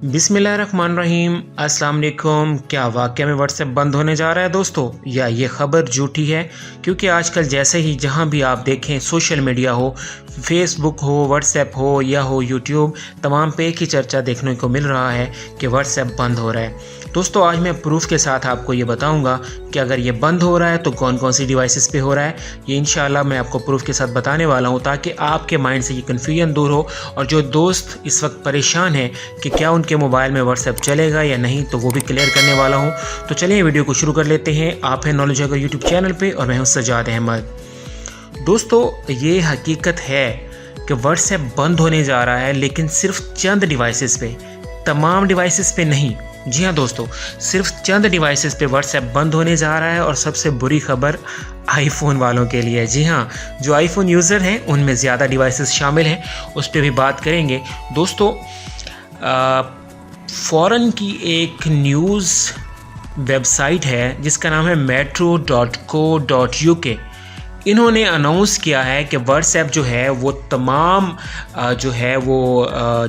बिस्मिल्लाहिर्रहमानिर्रहीम। अस्सलाम वालेकुम। क्या वाकई में व्हाट्सएप बंद होने जा रहा है दोस्तों, या ये ख़बर झूठी है? क्योंकि आजकल जैसे ही जहाँ भी आप देखें, सोशल मीडिया हो, फेसबुक हो, व्हाट्सएप हो या हो यूट्यूब, तमाम पे एक ही चर्चा देखने को मिल रहा है कि व्हाट्सएप बंद हो रहा है। दोस्तों आज मैं प्रूफ के साथ आपको ये बताऊंगा कि अगर ये बंद हो रहा है तो कौन कौन सी डिवाइसेस पे हो रहा है। ये इंशाल्लाह मैं आपको प्रूफ के साथ बताने वाला हूँ, ताकि आपके माइंड से ये कन्फ्यूजन दूर हो। और जो दोस्त इस वक्त परेशान हैं कि क्या उनके मोबाइल में व्हाट्सएप चलेगा या नहीं, तो वो भी क्लियर करने वाला हूँ। तो चलिए वीडियो को शुरू कर लेते हैं। आप हैं नॉलेज अगर यूट्यूब चैनल पर और मैं हूँ सजाद अहमद। दोस्तों ये हकीकत है कि व्हाट्सएप बंद होने जा रहा है, लेकिन सिर्फ चंद डिवाइसेस पे, तमाम डिवाइसेस पे नहीं। जी हाँ दोस्तों, सिर्फ चंद डिवाइसेस पे व्हाट्सएप बंद होने जा रहा है। और सबसे बुरी खबर आईफोन वालों के लिए। जी हाँ, जो आईफोन यूज़र हैं उनमें ज़्यादा डिवाइसेस शामिल हैं, उस पर भी बात करेंगे। दोस्तों फ़ॉरेन की एक न्यूज़ वेबसाइट है जिसका नाम है metro.co.uk। इन्होंने अनाउंस किया है कि व्हाट्सएप जो है वो तमाम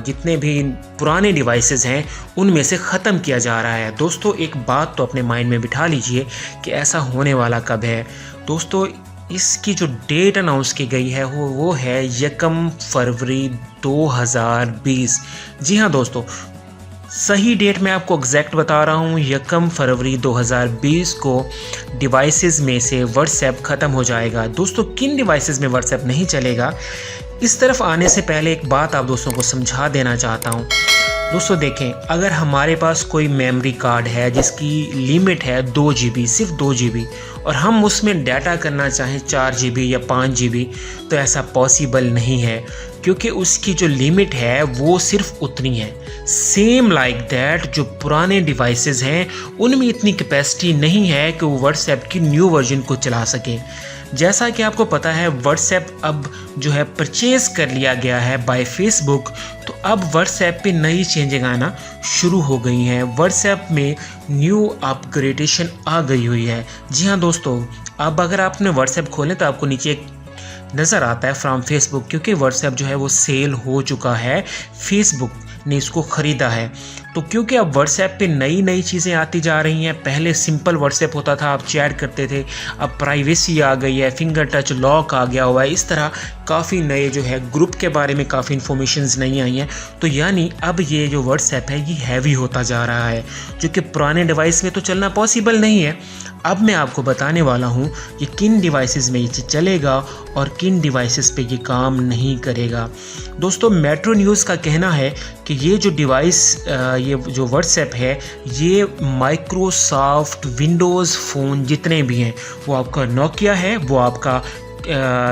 जितने भी पुराने डिवाइसेस हैं उनमें से ख़त्म किया जा रहा है। दोस्तों एक बात तो अपने माइंड में बिठा लीजिए कि ऐसा होने वाला कब है। दोस्तों इसकी जो डेट अनाउंस की गई है वो है 1 फरवरी 2020। जी हाँ दोस्तों, सही डेट मैं आपको एग्जैक्ट बता रहा हूँ। 1 फरवरी 2020 को डिवाइसेस में से व्हाट्सएप ख़त्म हो जाएगा। दोस्तों किन डिवाइसेस में व्हाट्सएप नहीं चलेगा, इस तरफ आने से पहले एक बात आप दोस्तों को समझा देना चाहता हूँ। दोस्तों देखें, अगर हमारे पास कोई मेमोरी कार्ड है जिसकी लिमिट है 2 GB, सिर्फ 2 GB, और हम उसमें डाटा करना चाहें 4 GB या 5 GB, तो ऐसा पॉसिबल नहीं है, क्योंकि उसकी जो लिमिट है वो सिर्फ उतनी है। सेम लाइक दैट जो पुराने डिवाइसेस हैं उनमें इतनी कैपेसिटी नहीं है कि वो व्हाट्सएप की न्यू वर्जन को चला सकें। जैसा कि आपको पता है व्हाट्सएप अब जो है परचेज़ कर लिया गया है बाय फेसबुक, तो अब व्हाट्सएप पे नई चेंजिंग आना शुरू हो गई हैं। व्हाट्सएप में न्यू अपग्रेडेशन आ गई हुई है। जी हाँ दोस्तों, अब अगर आपने व्हाट्सएप खोलें तो आपको नीचे एक नज़र आता है फ्रॉम फेसबुक, क्योंकि व्हाट्सएप जो है वो सेल हो चुका है, फेसबुक ने इसको ख़रीदा है। तो क्योंकि अब व्हाट्सएप पे नई नई चीज़ें आती जा रही हैं। पहले सिंपल व्हाट्सएप होता था, आप चैट करते थे, अब प्राइवेसी आ गई है, फिंगर टच लॉक आ गया हुआ है। इस तरह काफ़ी नए जो है ग्रुप के बारे में काफ़ी इन्फॉर्मेशंस नहीं आई हैं। तो यानी अब ये जो व्हाट्सएप है ये हैवी होता जा रहा है, जो कि पुराने डिवाइस में तो चलना पॉसिबल नहीं है। अब मैं आपको बताने वाला हूँ कि किन डिवाइसेस में ये चलेगा और किन डिवाइसेस पे ये काम नहीं करेगा। दोस्तों मेट्रो न्यूज़ का कहना है कि ये जो डिवाइस ये जो व्हाट्सएप है ये माइक्रोसॉफ्ट विंडोज़ फ़ोन जितने भी हैं, वो आपका नोकिया है, वो आपका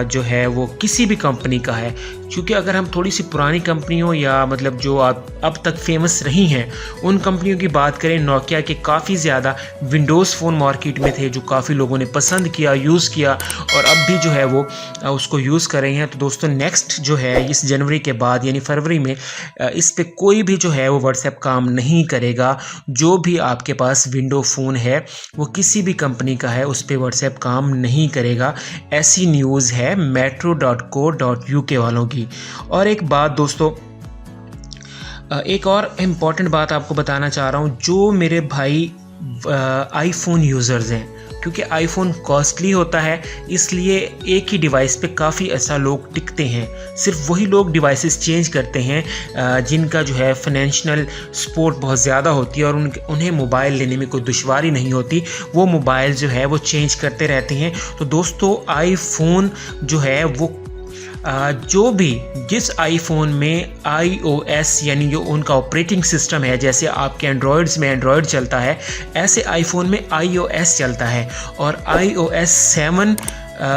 जो है वो किसी भी कंपनी का है। क्योंकि अगर हम थोड़ी सी पुरानी कंपनियों या मतलब जो अब तक फेमस रही हैं उन कंपनियों की बात करें, नोकिया के काफ़ी ज़्यादा विंडोज़ फ़ोन मार्केट में थे जो काफ़ी लोगों ने पसंद किया, यूज़ किया, और अब भी जो है वो उसको यूज़ कर रहे हैं। तो दोस्तों नेक्स्ट जो है इस जनवरी के बाद यानी फरवरी में इस पर कोई भी जो है वो व्हाट्सएप काम नहीं करेगा। जो भी आपके पास विंडो फ़ोन है वो किसी भी कंपनी का है, उस पर व्हाट्सएप काम नहीं करेगा। ऐसी न्यूज़ है metro.co.uk वालों की। और एक बात दोस्तों, एक और इम्पॉर्टेंट बात आपको बताना चाह रहा हूँ। जो मेरे भाई आईफोन यूज़र्स हैं, क्योंकि आईफोन कॉस्टली होता है, इसलिए एक ही डिवाइस पे काफ़ी ऐसा लोग टिकते हैं। सिर्फ वही लोग डिवाइसेस चेंज करते हैं जिनका जो है फाइनेंशियल सपोर्ट बहुत ज़्यादा होती है और उन्हें मोबाइल लेने में कोई दुश्वारी नहीं होती, वो मोबाइल जो है वो चेंज करते रहते हैं। तो दोस्तों आईफोन जो है वो जिस आईफोन में iOS यानी जो उनका ऑपरेटिंग सिस्टम है, जैसे आपके एंड्रॉयड्स में एंड्रॉयड चलता है, ऐसे आईफोन में iOS चलता है। और iOS 7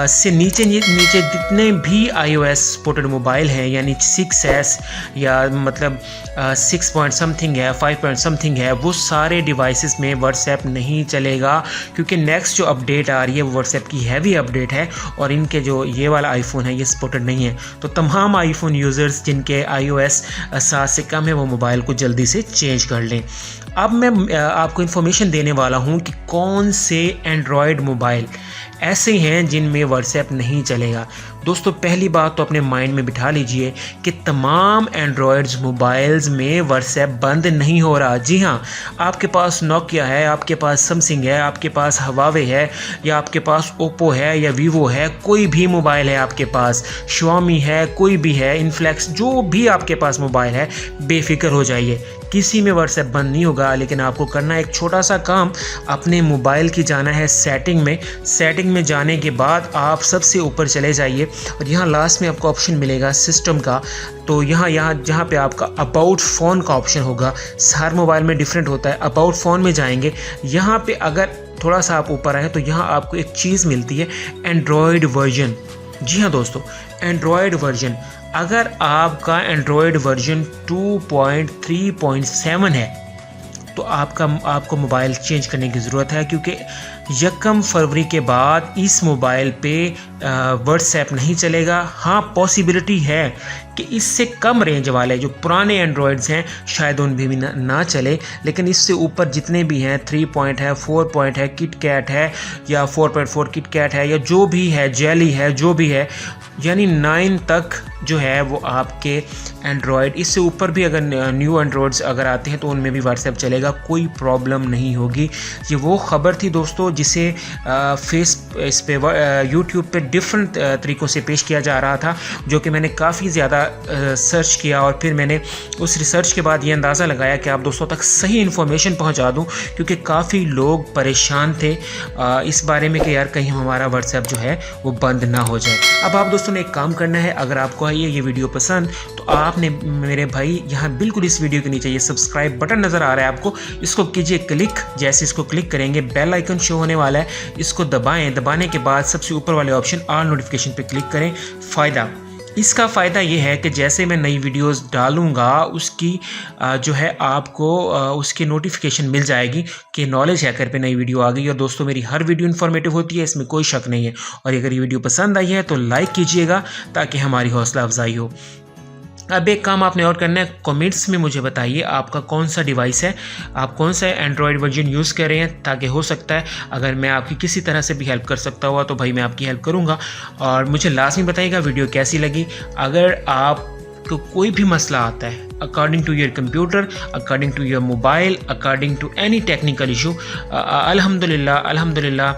से नीचे जितने भी iOS सपोर्टेड मोबाइल हैं, यानी 6S या मतलब 6 पॉइंट समथिंग है, 5 पॉइंट समथिंग है, वो सारे डिवाइसेस में व्हाट्सएप नहीं चलेगा। क्योंकि नेक्स्ट जो अपडेट आ रही है वो व्हाट्सएप की हैवी अपडेट है, और इनके जो ये वाला आईफोन है ये सपोर्टेड नहीं है। तो तमाम आईफोन यूज़र्स जिनके iOS 7 से कम है वो मोबाइल को जल्दी से चेंज कर लें। अब मैं आपको इन्फॉर्मेशन देने वाला हूँ कि कौन से एंड्रॉयड मोबाइल ऐसे हैं जिनमें व्हाट्सएप नहीं चलेगा। दोस्तों पहली बात तो अपने माइंड में बिठा लीजिए कि तमाम एंड्रॉयड्स मोबाइल्स में व्हाट्सएप बंद नहीं हो रहा। जी हाँ, आपके पास नोकिया है, आपके पास सैमसंग है, आपके पास हवावे है, या आपके पास ओप्पो है या वीवो है, कोई भी मोबाइल है आपके पास, Xiaomi है, कोई भी है, इनफ्लेक्स, जो भी आपके पास मोबाइल है, बेफिक्र हो जाइए, किसी में व्हाट्सएप बंद नहीं होगा। लेकिन आपको करना है एक छोटा सा काम, अपने मोबाइल की जाना है सेटिंग में। सेटिंग में जाने के बाद आप सबसे ऊपर चले जाइए और यहाँ लास्ट में आपको ऑप्शन मिलेगा सिस्टम का। तो यहाँ जहाँ पे आपका अबाउट फ़ोन का ऑप्शन होगा, हर मोबाइल में डिफरेंट होता है। अबाउट फ़ोन में जाएंगे, यहाँ पे अगर थोड़ा सा आप ऊपर आए तो यहाँ आपको एक चीज़ मिलती है, एंड्रॉयड वर्जन। जी हाँ दोस्तों, एंड्रॉयड वर्जन। अगर आपका एंड्रॉयड वर्जन 2.3.7 है तो आपको मोबाइल चेंज करने की ज़रूरत है, क्योंकि 1 फरवरी के बाद इस मोबाइल पे व्हाट्सएप नहीं चलेगा। हाँ, पॉसिबिलिटी है कि इससे कम रेंज वाले जो पुराने एंड्रॉयड्स हैं शायद उन भी ना चले, लेकिन इससे ऊपर जितने भी हैं, 3 पॉइंट है, 4 पॉइंट है, किटकैट है, या 4.4 किटकैट है, या जो भी है, जेली है, जो भी है, यानी 9 तक जो है वो आपके एंड्रॉयड। इससे ऊपर भी अगर न्यू एंड्रॉयड्स अगर आते हैं तो उनमें भी व्हाट्सएप चलेगा, कोई प्रॉब्लम नहीं होगी। ये वो ख़बर थी दोस्तों जिसे इस पे यूट्यूब पे डिफरेंट तरीक़ों से पेश किया जा रहा था, जो कि मैंने काफ़ी ज़्यादा सर्च किया और फिर मैंने उस रिसर्च के बाद ये अंदाज़ा लगाया कि आप दोस्तों तक सही इन्फॉर्मेशन पहुंचा दूं, क्योंकि काफ़ी लोग परेशान थे इस बारे में कि यार कहीं हमारा व्हाट्सएप जो है वो बंद ना हो जाए। अब आप दोस्तों ने एक काम करना है, अगर आपको है ये वीडियो पसंद तो आपने मेरे भाई यहाँ बिल्कुल इस वीडियो के नीचे ये सब्सक्राइब बटन नज़र आ रहा है आपको, इसको कीजिए क्लिक। जैसे इसको क्लिक करेंगे बेल आइकन शो होने वाला है, इसको दबाएं। दबाने के बाद सबसे ऊपर वाले ऑप्शन ऑल नोटिफिकेशन पे क्लिक करें। इसका फ़ायदा ये है कि जैसे मैं नई वीडियोस डालूंगा उसकी जो है आपको उसकी नोटिफिकेशन मिल जाएगी कि नॉलेज हैकर पे नई वीडियो आ गई। और दोस्तों मेरी हर वीडियो इन्फॉर्मेटिव होती है, इसमें कोई शक नहीं है। और अगर ये वीडियो पसंद आई है तो लाइक कीजिएगा ताकि हमारी हौसला अफजाई हो। अब एक काम आपने और करना है, कमेंट्स में मुझे बताइए आपका कौन सा डिवाइस है, आप कौन सा एंड्रॉयड वर्जन यूज़ कर रहे हैं, ताकि हो सकता है अगर मैं आपकी किसी तरह से भी हेल्प कर सकता हुआ तो भाई मैं आपकी हेल्प करूंगा। और मुझे लाजमी बताइएगा वीडियो कैसी लगी। अगर आपको कोई भी मसला आता है according to your computer, according to your mobile, according to any technical issue, अल्हम्दुलिल्लाह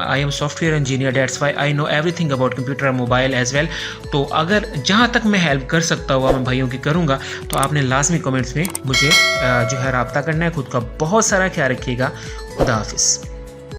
I am software engineer, that's why I know everything about computer और मोबाइल एज वेल। तो अगर जहाँ तक मैं हेल्प कर सकता हुआ मैं भाइयों की करूँगा, तो आपने लाजमी कमेंट्स में मुझे जो है रब्ता करना है। खुद का बहुत सारा ख्याल रखिएगा। खुदा हाफिज़।